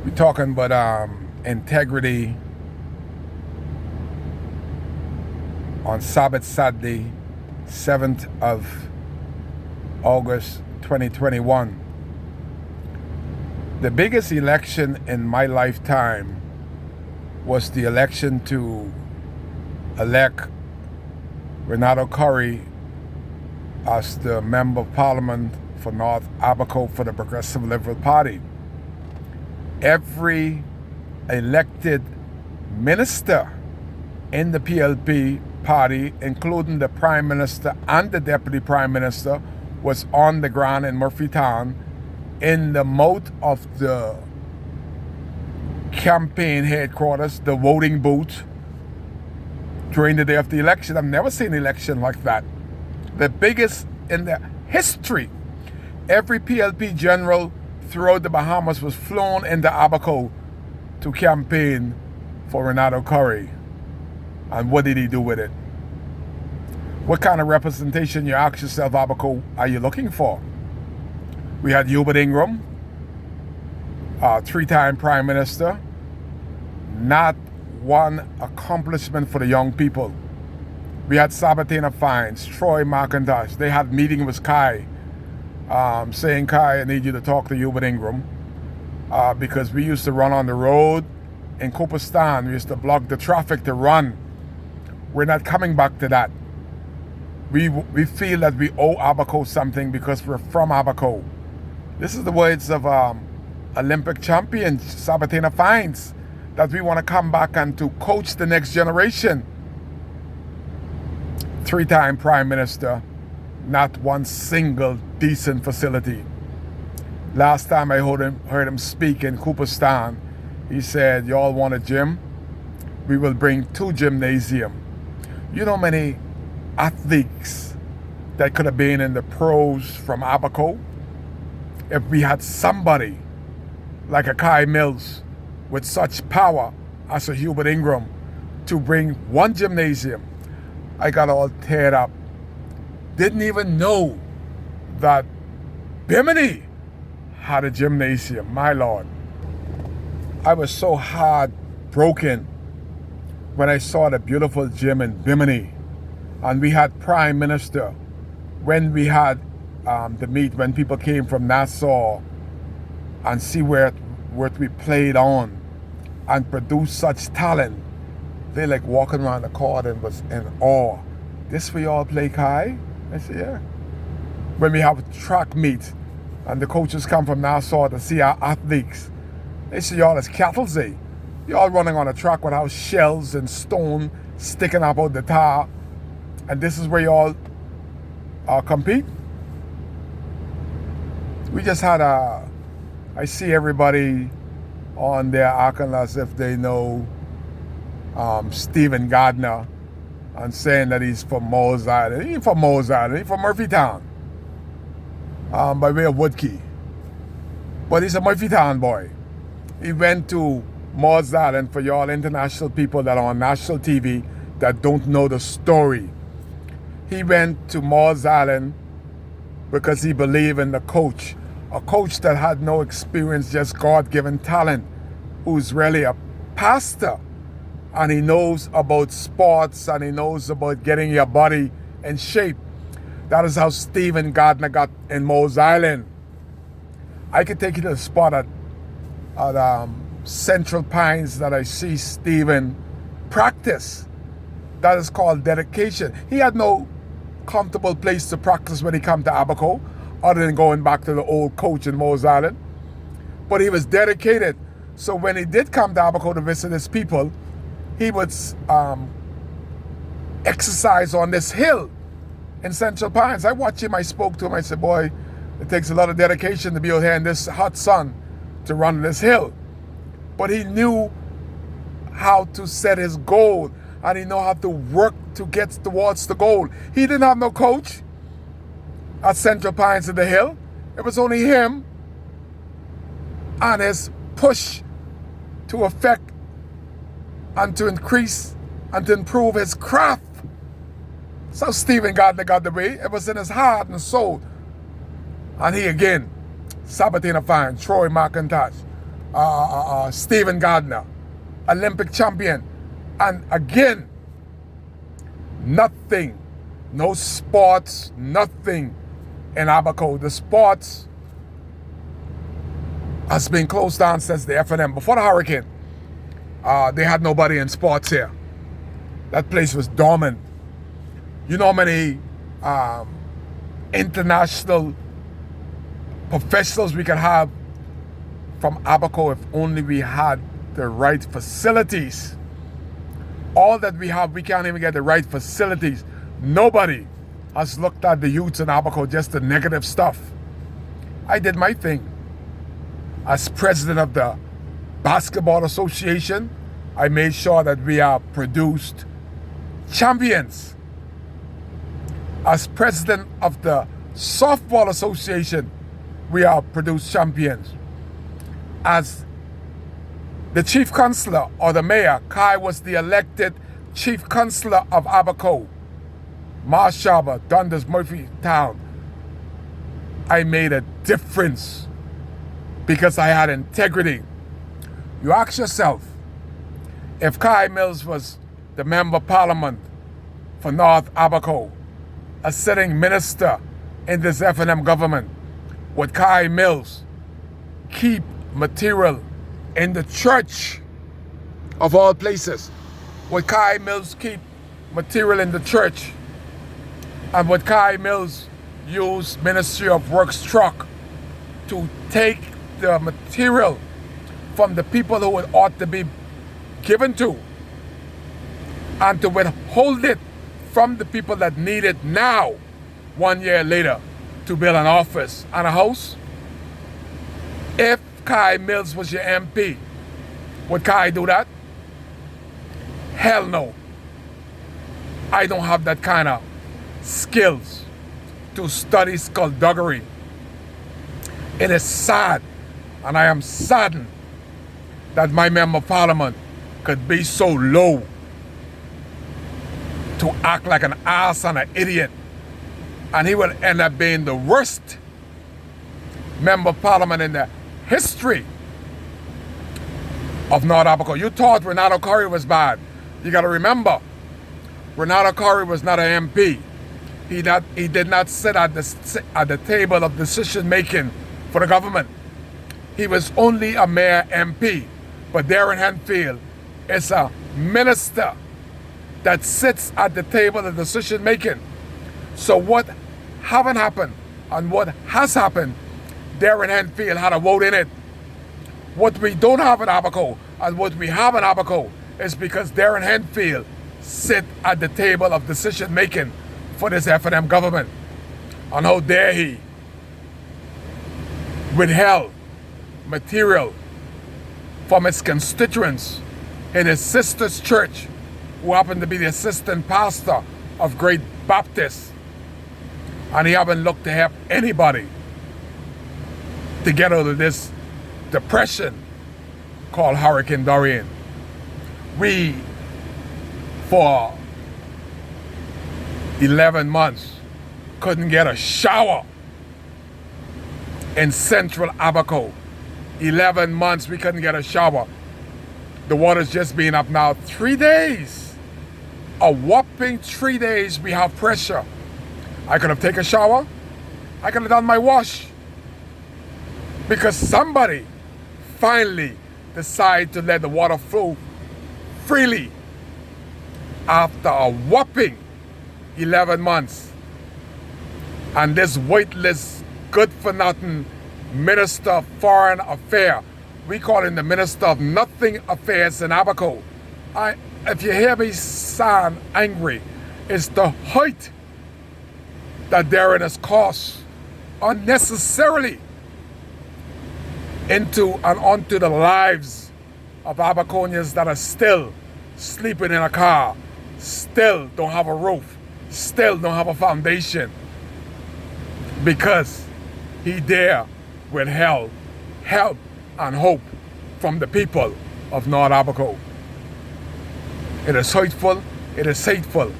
We're talking about integrity on Sabbath Saturday, 7th of August 2021. The biggest election in my lifetime was the election to elect Renato Curry as the Member of Parliament for North Abaco for the Progressive Liberal Party. Every elected minister in the PLP party, including the Prime Minister and the Deputy Prime Minister, was on the ground in Murphytown in the mouth of the campaign headquarters, the voting booth, during the day of the election. I've never seen an election like that. The biggest in the history. Every PLP general throughout the Bahamas was flown into Abaco to campaign for Renato Curry. And what did he do with it? What kind of representation, you ask yourself, Abaco, are you looking for? We had Hubert Ingram, three-time Prime Minister. Not one accomplishment for the young people. We had Sabatina Fines, Troy McIntosh. They had meeting with Kai, saying, Kai, I need you to talk to Hubert Ingram, because we used to run on the road in Cooperstan. We used to block the traffic to run. We're not coming back to that. We feel that we owe Abaco something because we're from Abaco. This is the words of Olympic champion Sabatina Fines, that we want to come back and to coach the next generation. Three-time Prime Minister, not one single decent facility. Last time I heard him speak in Cooperstan, he said, y'all want a gym? We will bring 2 gymnasiums. You know many athletes that could have been in the pros from Abaco if we had somebody like a Kai Mills with such power as a Hubert Ingram to bring 1 gymnasium. I got all teared up. Didn't even know that Bimini had a gymnasium, my Lord. I was so heartbroken when I saw the beautiful gym in Bimini. And we had Prime Minister, when we had the meet, when people came from Nassau and see where we played on and produced such talent, they like walking around the court and was in awe. This we all play, Kai? I said, yeah. When we have track meet and the coaches come from Nassau to see our athletes, they say, y'all is cattle, say. Y'all running on a track without shells and stone sticking up out the tar. And this is where y'all compete? We just had I see everybody on there acting as if they know Stephen Gardner and saying that he's from Moles Island. He ain't from Moles Island, he's from Murphytown, by way of Woodkey. But he's a Murphytown boy. He went to Moles Island, for y'all international people that are on national TV that don't know the story. He went to Moles Island because he believed in the coach. A coach that had no experience, just God-given talent, who's really a pastor. And he knows about sports and he knows about getting your body in shape. That is how Stephen Gardner got in Moles Island. I could take you to the spot at Central Pines that I see Stephen practice. That is called dedication. He had no comfortable place to practice when he come to Abaco, other than going back to the old coach in Moles Island. But he was dedicated. So when he did come to Abaco to visit his people, he would exercise on this hill in Central Pines. I watched him, I spoke to him, I said, boy, it takes a lot of dedication to be out here in this hot sun to run this hill. But he knew how to set his goal, and he knew how to work to get towards the goal. He didn't have no coach at Central Pines in the hill. It was only him and his push to affect and to increase and to improve his craft. So Stephen Gardner got the way. It was in his heart and soul. And he again, Sabatina Fine, Troy McIntosh, Stephen Gardner, Olympic champion. And again, nothing, no sports, nothing in Abaco. The sports has been closed down since the F&M. Before the hurricane, they had nobody in sports here. That place was dormant. You know how many international professionals we could have from Abaco if only we had the right facilities. All that we have, we can't even get the right facilities. Nobody has looked at the youths in Abaco, just the negative stuff. I did my thing. As president of the Basketball Association, I made sure that we are produced champions. As president of the Softball Association, we are produced champions. As the chief counselor or the mayor, Kai was the elected chief counselor of Abaco, Marshaba, Dundas, Murphytown. I made a difference because I had integrity. You ask yourself, if Kai Mills was the member of parliament for North Abaco, a sitting minister in this F&M government, would Kai Mills keep material in the church of all places? Would Kai Mills keep material in the church? And would Kai Mills use Ministry of Works truck to take the material from the people who it ought to be given to and to withhold it from the people that need it now, 1 year later, to build an office and a house? If Kai Mills was your MP, would Kai do that? Hell no. I don't have that kind of skills to study skullduggery. It is sad, and I am saddened that my member of parliament could be so low to act like an ass and an idiot, and he will end up being the worst member of parliament in the history of North Abaco. You thought Renato Curry was bad. You got to remember, Renato Curry was not an MP. He did not sit at the table of decision making for the government. He was only a mayor MP. But Darren Henfield is a minister that sits at the table of decision making. So what haven't happened and what has happened, Darren Henfield had a vote in it. What we don't have in Abaco and what we have in Abaco is because Darren Henfield sit at the table of decision making for this F&M government. And how dare he withheld material from his constituents in his sister's church, who happened to be the assistant pastor of Great Baptist. And he haven't looked to help anybody to get out of this depression called Hurricane Dorian. We, for 11 months, couldn't get a shower in central Abaco. 11 months we couldn't get a shower. The water's just been up now 3 days. A whopping 3 days we have pressure. I could have taken a shower. I could have done my wash. Because somebody finally decided to let the water flow freely after a whopping 11 months. And this weightless, good-for-nothing Minister of Foreign Affairs, we call him the Minister of Nothing Affairs in Abaco. If you hear me sound angry, it's the height that Darren has caused unnecessarily into and onto the lives of Abaconians that are still sleeping in a car, still don't have a roof, still don't have a foundation, because he dare withheld help and hope from the people of North Abaco. It is hurtful, it is hateful,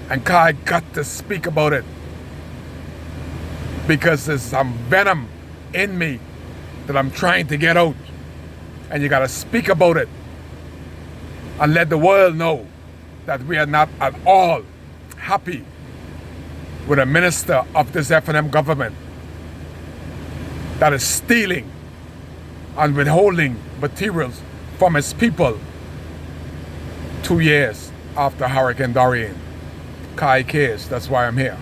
and Kai got to speak about it, because there's some venom in me that I'm trying to get out. And you got to speak about it and let the world know that we are not at all happy with a minister of this FNM government that is stealing and withholding materials from its people 2 years after Hurricane Dorian. Kai Case, that's why I'm here.